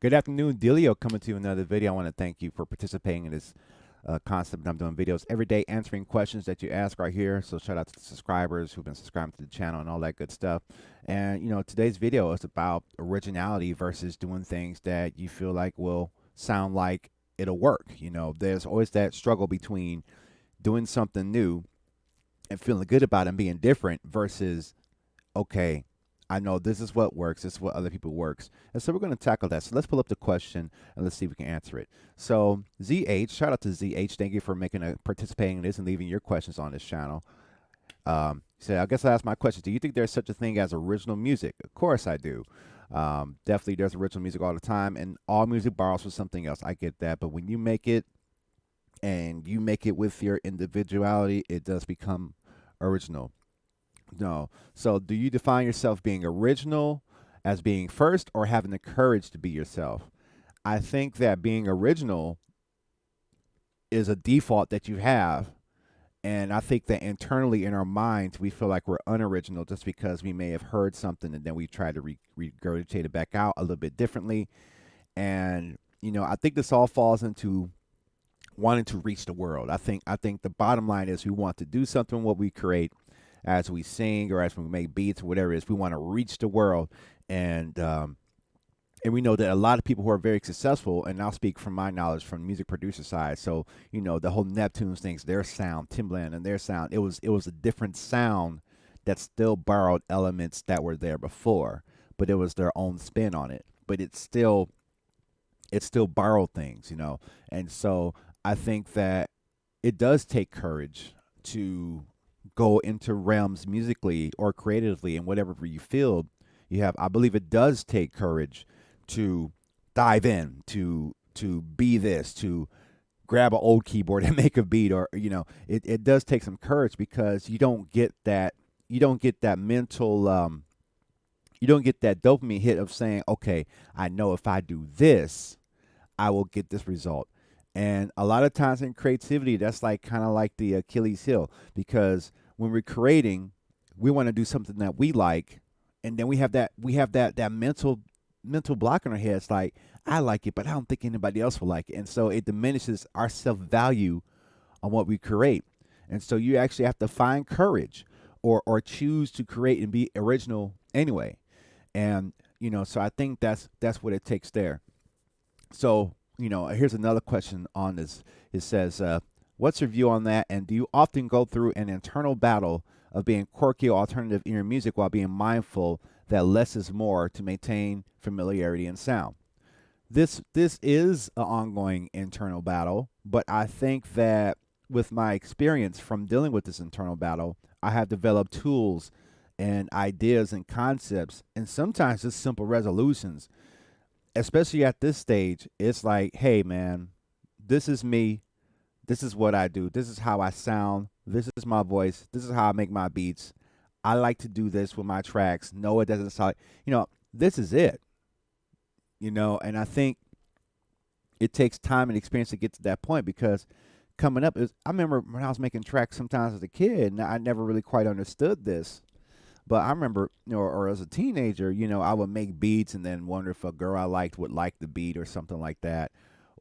Good afternoon, Delio. Coming to you another video. I want to thank you for participating in this concept. I'm doing videos every day, answering questions that you ask right here. So shout out to the subscribers who've been subscribing to the channel and all that good stuff. And today's video is about originality versus doing things that you feel like will sound like it'll work. There's always that struggle between doing something new and feeling good about it and being different versus, okay, I know this is what works, this is what other people works. And so we're going to tackle that. So let's pull up the question and let's see if we can answer it. So ZH, shout out to ZH. Thank you for participating in this and leaving your questions on this channel. So I guess I'll ask my question. Do you think there's such a thing as original music? Of course I do. Definitely there's original music all the time, and all music borrows from something else. I get that. But when you make it and you make it with your individuality, it does become original. No. So, do you define yourself being original as being first or having the courage to be yourself? I think that being original is a default that you have. And I think that internally in our minds, we feel like we're unoriginal just because we may have heard something and then we try to regurgitate it back out a little bit differently. And, I think this all falls into wanting to reach the world. I think the bottom line is we want to do something what we create as we sing or as we make beats or whatever it is. We want to reach the world, and we know that a lot of people who are very successful, and I'll speak from my knowledge from the music producer side. So the whole Neptunes things, their sound, Timbaland and their sound, it was a different sound that still borrowed elements that were there before, but it was their own spin on it. But it still borrowed things, and so I think that it does take courage to go into realms musically or creatively in whatever you feel you have. I believe it does take courage to dive in, to be this, to grab an old keyboard and make a beat, or it does take some courage because you don't get that mental you don't get that dopamine hit of saying, okay, I know if I do this, I will get this result. And a lot of times in creativity, that's like kind of like the Achilles heel, because when we're creating, we want to do something that we like, and then we have that mental block in our heads like, I like it, but I don't think anybody else will like it. And so it diminishes our self-value on what we create. And so you actually have to find courage or choose to create and be original anyway. And so I think that's what it takes there. So, here's another question on this. It says, what's your view on that? And do you often go through an internal battle of being quirky or alternative in your music while being mindful that less is more to maintain familiarity and sound? This is an ongoing internal battle, but I think that with my experience from dealing with this internal battle, I have developed tools and ideas and concepts, and sometimes just simple resolutions, especially at this stage. It's like, hey man, this is me, this is what I do, this is how I sound, this is my voice, this is how I make my beats. I like to do this with my tracks. No, it doesn't sound like, this is it. And I think it takes time and experience to get to that point, because coming up is, I remember when I was making tracks sometimes as a kid and I never really quite understood this. But I remember, or as a teenager, I would make beats and then wonder if a girl I liked would like the beat or something like that,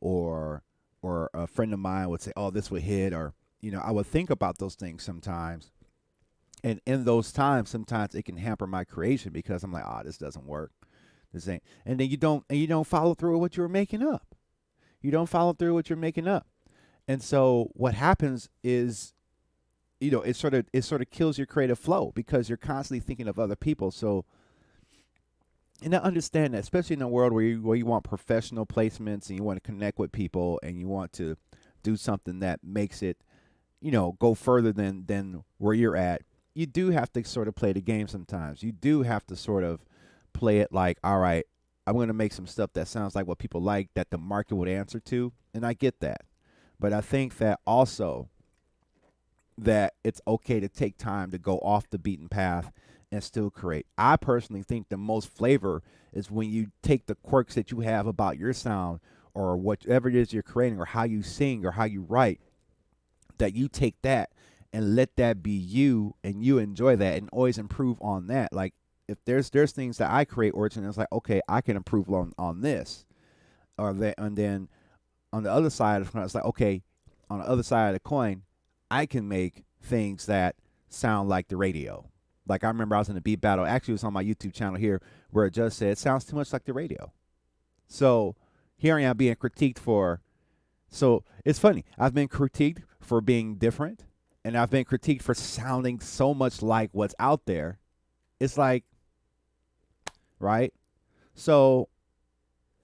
or a friend of mine would say, "Oh, this would hit," or I would think about those things sometimes, and in those times, sometimes it can hamper my creation because I'm like, "Ah, this doesn't work, this ain't," and then you don't follow through with what you were making up. You don't follow through with what you're making up, and so what happens is, it sort of kills your creative flow because you're constantly thinking of other people. So, and I understand that, especially in a world where you want professional placements and you want to connect with people and you want to do something that makes it, go further than where you're at. You do have to sort of play the game sometimes. You do have to sort of play it like, all right, I'm going to make some stuff that sounds like what people like, that the market would answer to, and I get that. But I think that also that it's okay to take time to go off the beaten path and still create. I personally think the most flavor is when you take the quirks that you have about your sound or whatever it is you're creating or how you sing or how you write, that you take that and let that be you and you enjoy that and always improve on that. Like if there's things that I create originally, it's like, okay, I can improve on this. and then on the other side of the coin, it's like, okay, on the other side of the coin, I can make things that sound like the radio. Like I remember I was in a beat battle. Actually, it was on my YouTube channel here where it just said it sounds too much like the radio. So here I am being critiqued for. So it's funny. I've been critiqued for being different, and I've been critiqued for sounding so much like what's out there. It's like, right? So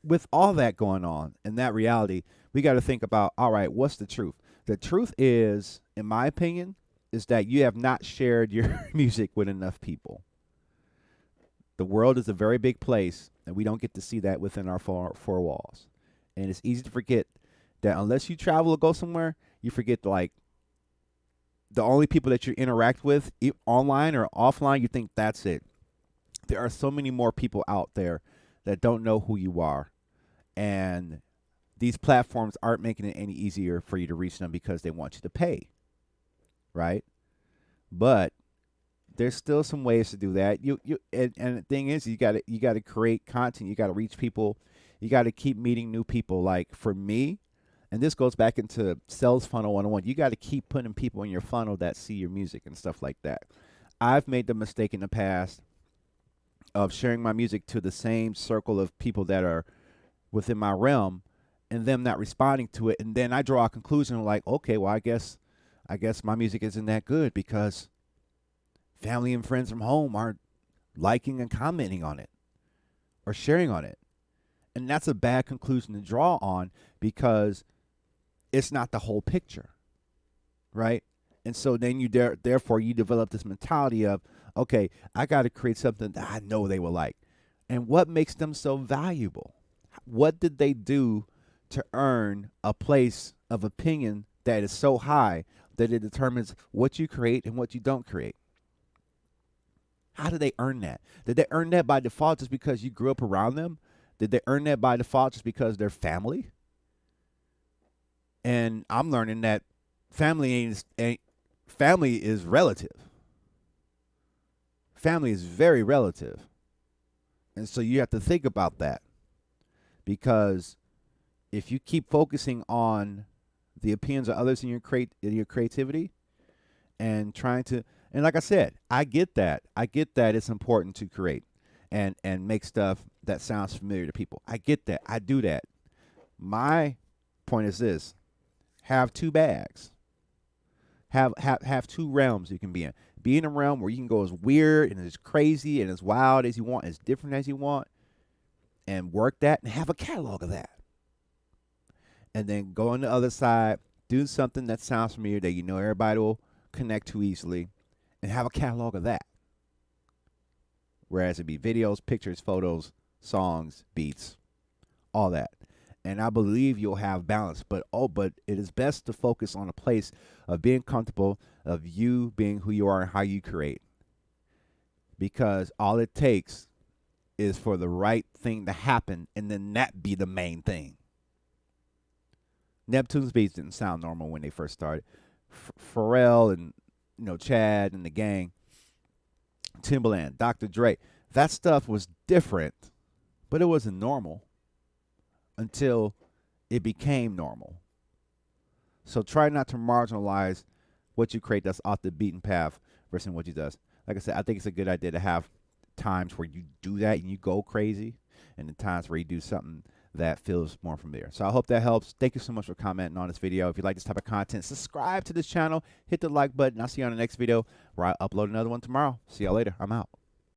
with all that going on and that reality, we got to think about, all right, what's the truth? The truth is, in my opinion, is that you have not shared your music with enough people. The world is a very big place, and we don't get to see that within our four walls. And it's easy to forget that unless you travel or go somewhere, you forget like the only people that you interact with online or offline, you think that's it. There are so many more people out there that don't know who you are. And these platforms aren't making it any easier for you to reach them because they want you to pay. Right? But there's still some ways to do that. And the thing is, you gotta create content. You gotta reach people. You gotta keep meeting new people. Like for me, and this goes back into sales funnel 101. You gotta keep putting people in your funnel that see your music and stuff like that. I've made the mistake in the past of sharing my music to the same circle of people that are within my realm, and them not responding to it, and then I draw a conclusion like, okay, well, I guess my music isn't that good because family and friends from home aren't liking and commenting on it or sharing on it. And that's a bad conclusion to draw on because it's not the whole picture, right? And so then therefore you develop this mentality of, okay, I got to create something that I know they will like. And what makes them so valuable? What did they do to earn a place of opinion that is so high that it determines what you create and what you don't create? How did they earn that? Did they earn that by default just because you grew up around them? Did they earn that by default just because they're family? And I'm learning that family is relative. Family is very relative. And so you have to think about that. Because if you keep focusing on the opinions of others in your creativity and trying to, and like I said, I get that it's important to create and make stuff that sounds familiar to people. I get that. I do that. My point is this: have two bags. Have two realms you can be in. Be in a realm where you can go as weird and as crazy and as wild as you want, as different as you want, and work that and have a catalog of that. And then go on the other side, do something that sounds familiar that you know everybody will connect to easily, and have a catalog of that. Whereas it'd be videos, pictures, photos, songs, beats, all that. And I believe you'll have balance. But it is best to focus on a place of being comfortable, of you being who you are and how you create. Because all it takes is for the right thing to happen, and then that be the main thing. Neptune's beats didn't sound normal when they first started. Pharrell and Chad and the gang, Timbaland, Dr. Dre, that stuff was different, but it wasn't normal until it became normal. So try not to marginalize what you create that's off the beaten path versus what you does. Like I said, I think it's a good idea to have times where you do that and you go crazy, and the times where you do something that feels more familiar. So I hope that helps. Thank you so much for commenting on this video. If you like this type of content, subscribe to this channel, hit the like button. I'll see you on the next video where I upload another one tomorrow. See y'all later. I'm out.